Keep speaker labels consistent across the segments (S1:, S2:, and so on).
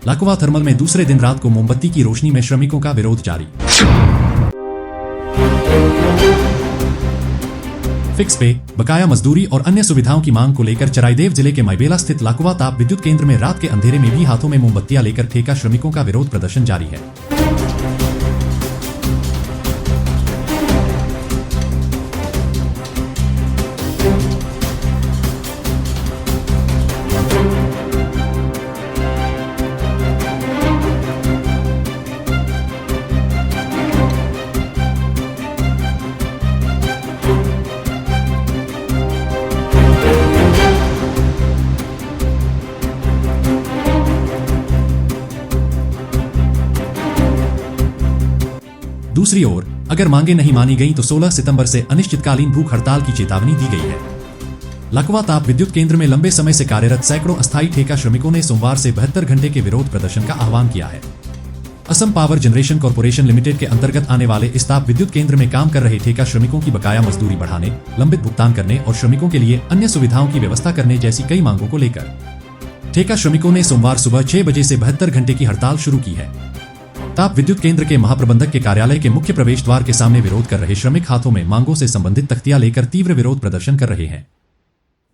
S1: लाकुवा thermal में दूसरे दिन रात को मोमबत्ती की रोशनी में श्रमिकों का विरोध जारी। फिक्स पे, बकाया मजदूरी और अन्य सुविधाओं की मांग को लेकर चराइदेव जिले के माइबेला स्थित लाकुवा ताप विद्युत केंद्र में रात के अंधेरे में भी हाथों में मोमबत्तियां लेकर ठेका श्रमिकों का विरोध प्रदर्शन जारी है। दूसरी ओर अगर मांगे नहीं मानी गईं तो 16 सितंबर से अनिश्चितकालीन भूख हड़ताल की चेतावनी दी गई है। लाकुवा ताप विद्युत केंद्र में लंबे समय से कार्यरत सैकड़ों अस्थायी ठेका श्रमिकों ने सोमवार से 72 घंटे के विरोध प्रदर्शन का आह्वान किया है। Assam power generation corporation limited के अंतर्गत आने वाले इस ताप विद्युत केंद्र में काम कर रहे ठेका श्रमिकों की बकाया मजदूरी बढ़ाने, लंबित भुगतान करने और श्रमिकों के लिए अन्य सुविधाओं की व्यवस्था करने जैसी कई मांगों को लेकर ठेका श्रमिकों ने सोमवार सुबह 6 बजे से 72 घंटे की हड़ताल शुरू की है। ताप विद्युत केंद्र के महाप्रबंधक के कार्यालय के मुख्य प्रवेश द्वार के सामने विरोध कर रहे श्रमिक हाथों में मांगों से संबंधित तख्तियां लेकर तीव्र विरोध प्रदर्शन कर रहे हैं।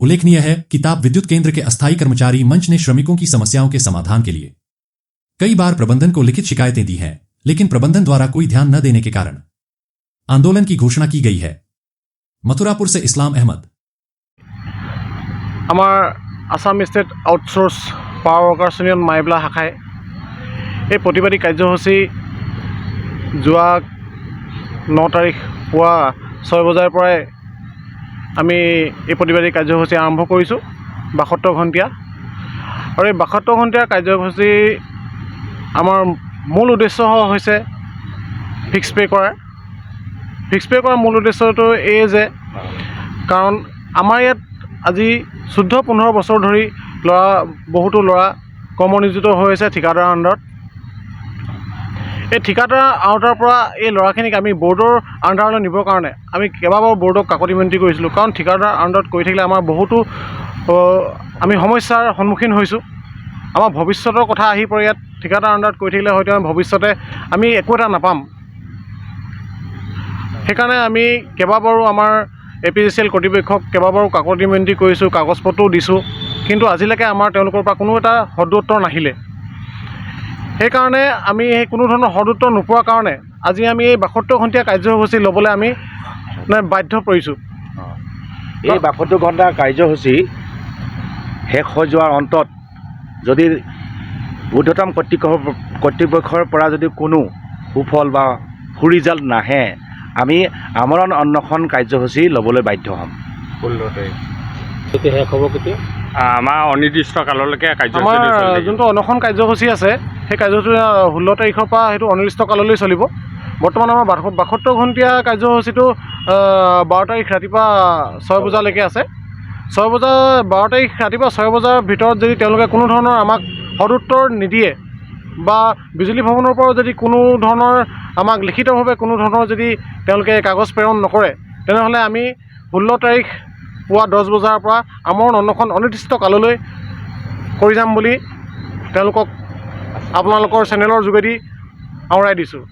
S1: उल्लेखनीय है कि ताप विद्युत केंद्र के अस्थायी कर्मचारी मंच ने श्रमिकों की समस्याओं के समाधान के लिए कई बार प्रबंधन को लिखित शिकायतें दी हैं, लेकिन प्रबंधन द्वारा कोई ध्यान न देने के कारण आंदोलन की घोषणा की गई है। मथुरापुर से Islam Ahmed.
S2: Assam state outsource power workers union Maibela শাখায় এই প্ৰতিবাদী কাৰ্যসূচী যোৱা 9 তাৰিখ পুৱা 6 বজাৰ পৰাই আমি এই প্ৰতিবাদী কাৰ্যসূচী আৰম্ভ কৰিছোঁ 72 ঘণ্টীয়া। আৰু এই 72 ঘণ্টীয়া কাৰ্যসূচী আমাৰ মূল উদ্দেশ্য হৈছে ফিক্স পে কৰাৰ। ফিক্স পে কৰাৰ মূল উদ্দেশ্যটো এই যে কাৰণ আমাৰ ইয়াত আজি 14-15 বছৰ ধৰি বহুতো ল'ৰা কৰ্মনিয়োজিত হৈ আছে ঠিকাদাৰৰ আণ্ডাৰত। এই ঠিকাদাৰ আণ্ডাৰৰ পৰা এই ল'ৰাখিনিক আমি বৰ্ডৰ আণ্ডাৰলৈ নিবৰ কাৰণে আমি কেইবাবাৰো বৰ্ডক কাকতি মিনতি কৰিছিলোঁ, কাৰণ ঠিকাদাৰ আণ্ডাৰত কৰি থাকিলে আমাৰ বহুতো আমি সমস্যাৰ সন্মুখীন হৈছোঁ। আমাৰ ভৱিষ্যতৰ কথা আহি পৰে, ইয়াত ঠিকাদাৰ আণ্ডাৰত কৰি থাকিলে হয়তো আমি ভৱিষ্যতে আমি একো এটা নাপাম। সেইকাৰণে আমি কেইবাবাৰো আমাৰ APGCL কৰ্তৃপক্ষক কেইবাবাৰো কাকতি মিনতি কৰিছোঁ, কাগজ পত্ৰও দিছোঁ, কিন্তু আজিলৈকে আমাৰ তেওঁলোকৰ পৰা কোনো এটা সদুত্তৰ নাহিলে। সেইকাৰণে আমি কোনো ধৰণৰ সদুত্তৰ নোপোৱাৰ কাৰণে আজি আমি এই 72 ঘণ্টীয়া কাৰ্যসূচী ল'বলৈ আমি বাধ্য পৰিছোঁ।
S3: এই 72 ঘণ্টা কাৰ্যসূচী শেষ হৈ যোৱাৰ অন্তত যদি ঊৰ্ধ্বতম কৰ্তৃপক্ষৰ পৰা যদি কোনো সুফল বা সুৰিজাল্ট নাহে আমি আমৰণ অন্বেষণ কাৰ্যসূচী ল'বলৈ বাধ্য হ'ম।
S4: 16 তাৰিখ শেষ হ'ব কেতিয়া? আমাৰ অনিৰ্দিষ্ট কাললৈকে কাৰ্যসূচী
S2: যোনটো অনশন কাৰ্যসূচী আছে সেই কাৰ্যসূচী 16 তাৰিখৰ পৰা সেইটো অনিৰ্দিষ্ট কাললৈ চলিব। বৰ্তমান আমাৰ 72 ঘণ্টীয়া কাৰ্যসূচীটো 12 তাৰিখ ৰাতিপুৱা 6 বজালৈকে আছে। 6 বজা 12 তাৰিখ ৰাতিপুৱা 6 বজাৰ ভিতৰত যদি তেওঁলোকে কোনো ধৰণৰ আমাক সদুত্তৰ নিদিয়ে বা বিজুলী ভৱনৰ পৰা যদি কোনো ধৰণৰ আমাক লিখিতভাৱে কোনো ধৰণৰ যদি তেওঁলোকে কাগজ প্ৰেৰণ নকৰে, তেনেহ'লে আমি 16 তাৰিখ পুৱা 10 বজাৰ পৰা আমৰণ অন্বেষণ অনিৰ্দিষ্ট কাললৈ কৰি যাম বুলি তেওঁলোকক আপোনালোকৰ চেনেলৰ যোগেদি আওৰাই দিছোঁ।